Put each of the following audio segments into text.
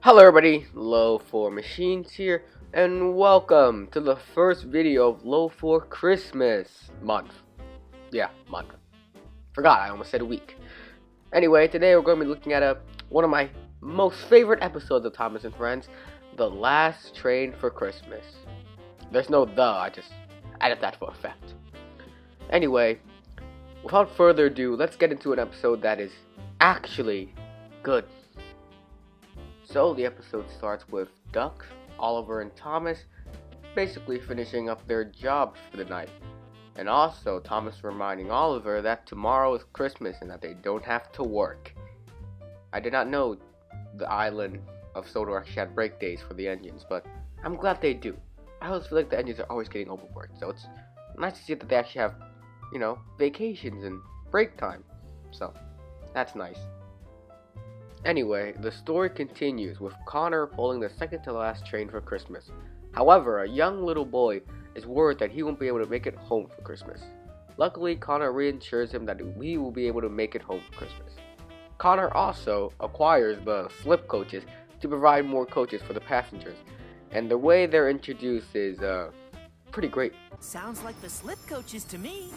Hello everybody, Low4Machines here, and welcome to the first video of Low4 Christmas month. Yeah, month. Forgot, I almost said a week. Anyway, today we're going to be looking at one of my most favorite episodes of Thomas and Friends, The Last Train for Christmas. There's no the, I just added that for effect. Anyway, without further ado, let's get into an episode that is actually good. So the episode starts with Duck, Oliver, and Thomas basically finishing up their jobs for the night. And also Thomas reminding Oliver that tomorrow is Christmas and that they don't have to work. I did not know the island of Sodor actually had break days for the engines, but I'm glad they do. I always feel like the engines are always getting overworked, so it's nice to see that they actually have, vacations and break time. So, that's nice. Anyway, the story continues with Connor pulling the second to last train for Christmas. However, a young little boy is worried that he won't be able to make it home for Christmas. Luckily, Connor reassures him that he will be able to make it home for Christmas. Connor also acquires the slip coaches to provide more coaches for the passengers, and the way they're introduced is pretty great. Sounds like the slip coaches to me.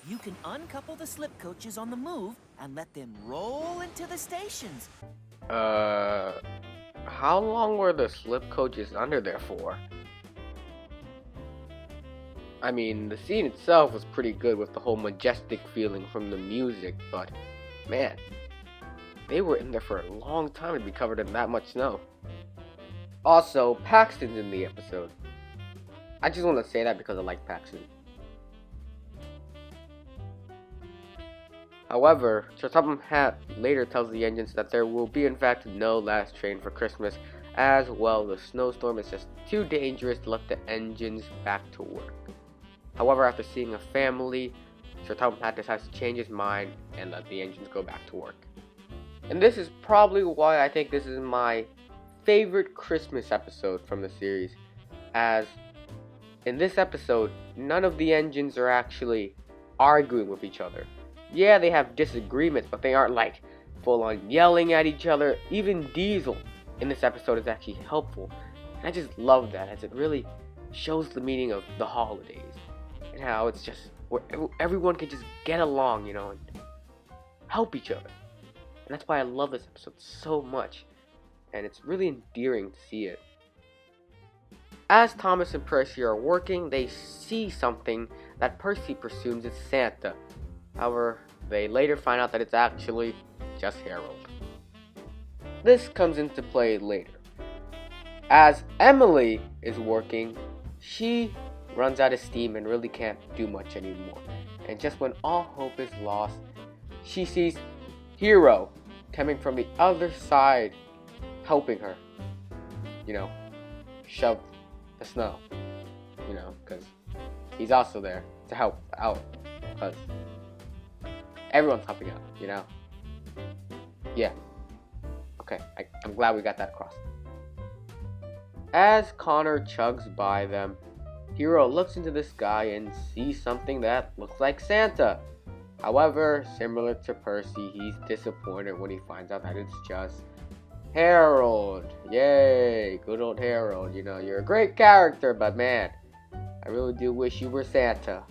You can uncouple the slip coaches on the move and let them roll into the stations. How long were the slip coaches under there for? I mean, the scene itself was pretty good with the whole majestic feeling from the music, but man, they were in there for a long time to be covered in that much snow. Also, Paxton's in the episode. I just want to say that because I like Paxton. However, Sir Topham Hatt later tells the engines that there will be in fact no last train for Christmas, as well the snowstorm is just too dangerous to let the engines back to work. However, after seeing a family, Sir Topham Hatt decides to change his mind and let the engines go back to work. And this is probably why I think this is my favorite Christmas episode from the series, as in this episode, none of the engines are actually arguing with each other. Yeah, they have disagreements, but they aren't like full on yelling at each other. Even Diesel in this episode is actually helpful. And I just love that, as it really shows the meaning of the holidays and how it's just where everyone can just get along, and help each other. And that's why I love this episode so much. And it's really endearing to see it. As Thomas and Percy are working, they see something that Percy presumes is Santa. However, they later find out that it's actually just Harold. This comes into play later. As Emily is working, she runs out of steam and really can't do much anymore. And just when all hope is lost, she sees Hero coming from the other side, helping her, shove the snow, because he's also there to help out, because everyone's helping out, Yeah. Okay, I'm glad we got that across. As Connor chugs by them, Hero looks into the sky and sees something that looks like Santa. However, similar to Percy, he's disappointed when he finds out that it's just Harold. Yay, good old Harold. You're a great character, but man, I really do wish you were Santa.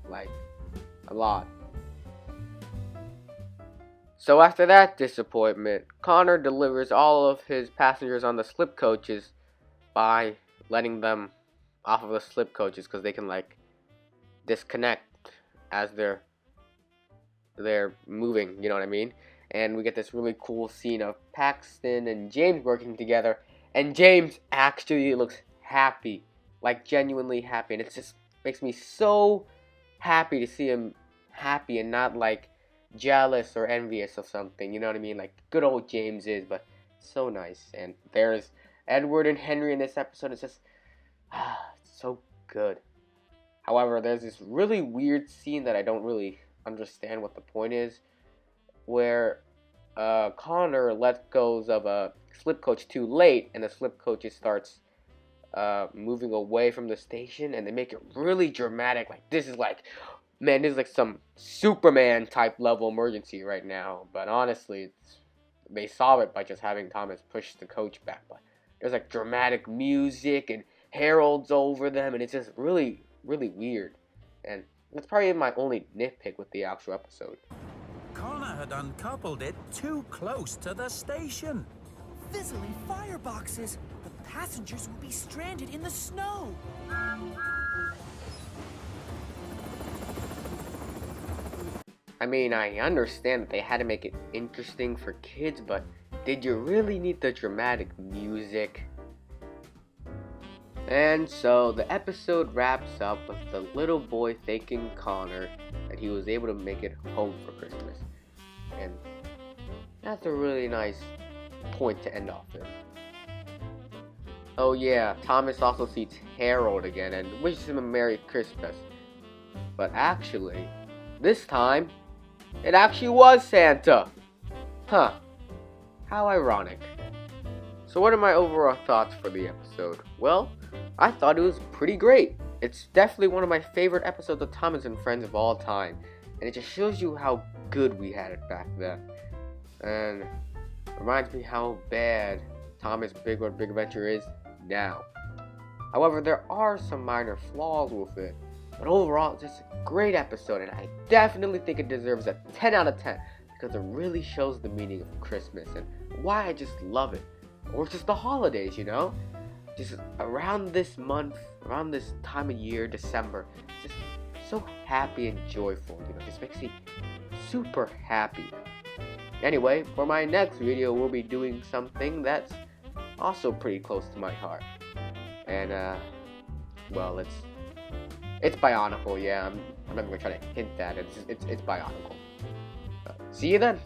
Like, a lot. So after that disappointment, Connor delivers all of his passengers on the slip coaches by letting them off of the slip coaches because they can disconnect as they're moving, you know what I mean? And we get this really cool scene of Paxton and James working together, and James actually looks happy, genuinely happy, and it just makes me so happy to see him happy and not jealous or envious of something, you know what I mean? Good old James is, but so nice. And there's Edward and Henry in this episode. It's just so good. However, there's this really weird scene that I don't really understand what the point is, where Connor let goes of a slip coach too late, and the slip coach starts moving away from the station, and they make it really dramatic. This is Man, this is some Superman type level emergency right now. But honestly, it's they solve it by just having Thomas push the coach back. But there's like dramatic music and heralds over them, and it's just really, really weird. And that's probably my only nitpick with the actual episode. Connor had uncoupled it too close to the station. Fizzling fireboxes. The passengers will be stranded in the snow. I mean, I understand that they had to make it interesting for kids, but did you really need the dramatic music? And so the episode wraps up with the little boy thanking Connor that he was able to make it home for Christmas. And that's a really nice point to end off with. Oh yeah, Thomas also sees Harold again and wishes him a Merry Christmas. But actually, this time, it actually was Santa! Huh. How ironic. So what are my overall thoughts for the episode? Well, I thought it was pretty great. It's definitely one of my favorite episodes of Thomas and Friends of all time. And it just shows you how good we had it back then. And reminds me how bad Thomas' Big World Big Adventure is now. However, there are some minor flaws with it. But overall, it's just a great episode, and I definitely think it deserves a 10 out of 10 because it really shows the meaning of Christmas and why I just love it. Or just the holidays, you know? Just around this month, around this time of year, December, just so happy and joyful, you know? Just makes me super happy. Anyway, for my next video, we'll be doing something that's also pretty close to my heart. And, well, it's Bionicle, yeah. I'm not even gonna try to hint that. It's Bionicle. See you then.